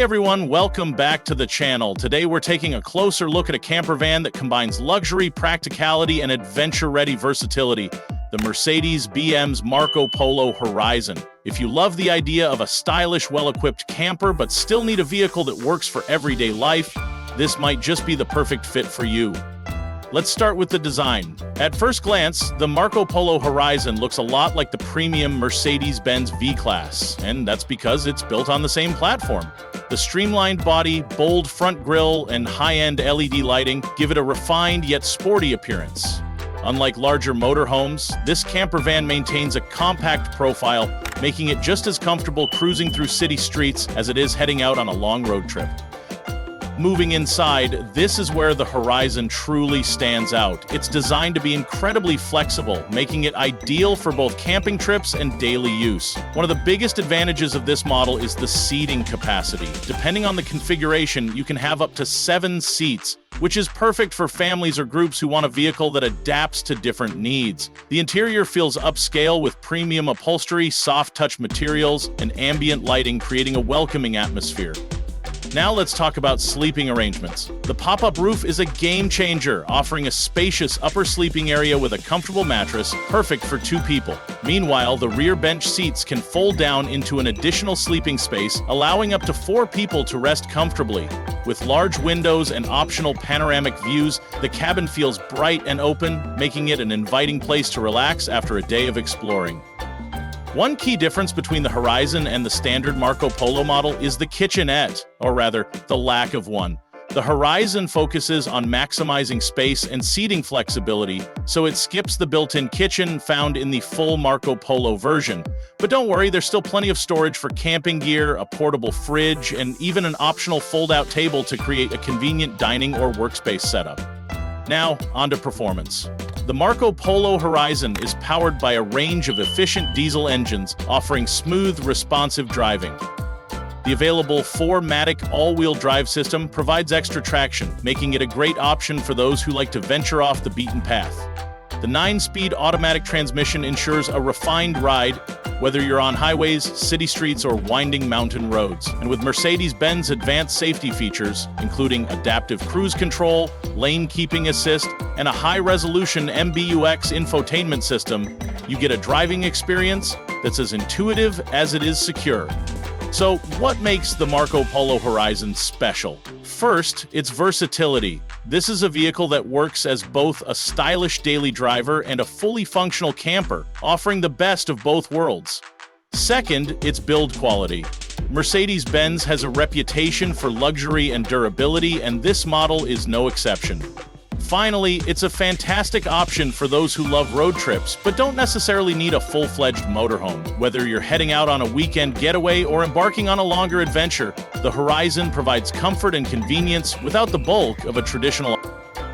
everyone, welcome back to the channel. Today we're taking a closer look at a camper van that combines luxury, practicality, and adventure-ready versatility, the Mercedes-Benz Marco Polo Horizon. If you love the idea of a stylish, well-equipped camper but still need a vehicle that works for everyday life, this might just be the perfect fit for you. Let's start with the design. At first glance, the Marco Polo Horizon looks a lot like the premium Mercedes-Benz V-Class, and that's because it's built on the same platform. The streamlined body, bold front grille, and high-end LED lighting give it a refined yet sporty appearance. Unlike larger motorhomes, this camper van maintains a compact profile, making it just as comfortable cruising through city streets as it is heading out on a long road trip. Moving inside, this is where the Horizon truly stands out. It's designed to be incredibly flexible, making it ideal for both camping trips and daily use. One of the biggest advantages of this model is the seating capacity. Depending on the configuration, you can have up to 7 seats, which is perfect for families or groups who want a vehicle that adapts to different needs. The interior feels upscale with premium upholstery, soft-touch materials, and ambient lighting, creating a welcoming atmosphere. Now let's talk about sleeping arrangements. The pop-up roof is a game changer, offering a spacious upper sleeping area with a comfortable mattress, perfect for 2 people. Meanwhile, the rear bench seats can fold down into an additional sleeping space, allowing up to 4 people to rest comfortably. With large windows and optional panoramic views, the cabin feels bright and open, making it an inviting place to relax after a day of exploring. One key difference between the Horizon and the standard Marco Polo model is the kitchenette, or rather, the lack of one. The Horizon focuses on maximizing space and seating flexibility, so it skips the built-in kitchen found in the full Marco Polo version. But don't worry, there's still plenty of storage for camping gear, a portable fridge, and even an optional fold-out table to create a convenient dining or workspace setup. Now, onto performance. The Marco Polo Horizon is powered by a range of efficient diesel engines, offering smooth, responsive driving. The available 4MATIC all-wheel drive system provides extra traction, making it a great option for those who like to venture off the beaten path. The 9-speed automatic transmission ensures a refined ride, whether you're on highways, city streets, or winding mountain roads. And with Mercedes-Benz advanced safety features, including adaptive cruise control, lane keeping assist, and a high-resolution MBUX infotainment system, you get a driving experience that's as intuitive as it is secure. So, what makes the Marco Polo Horizon special? First, its versatility. This is a vehicle that works as both a stylish daily driver and a fully functional camper, offering the best of both worlds. Second, its build quality. Mercedes-Benz has a reputation for luxury and durability, and this model is no exception. Finally, it's a fantastic option for those who love road trips, but don't necessarily need a full-fledged motorhome. Whether you're heading out on a weekend getaway or embarking on a longer adventure, the Horizon provides comfort and convenience without the bulk of a traditional.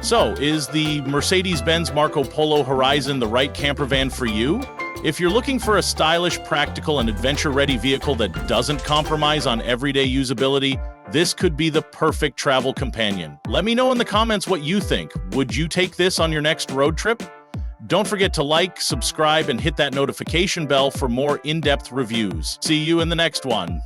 So, is the Mercedes-Benz Marco Polo Horizon the right camper van for you? If you're looking for a stylish, practical, and adventure-ready vehicle that doesn't compromise on everyday usability, this could be the perfect travel companion. Let me know in the comments what you think. Would you take this on your next road trip? Don't forget to like, subscribe, and hit that notification bell for more in-depth reviews. See you in the next one.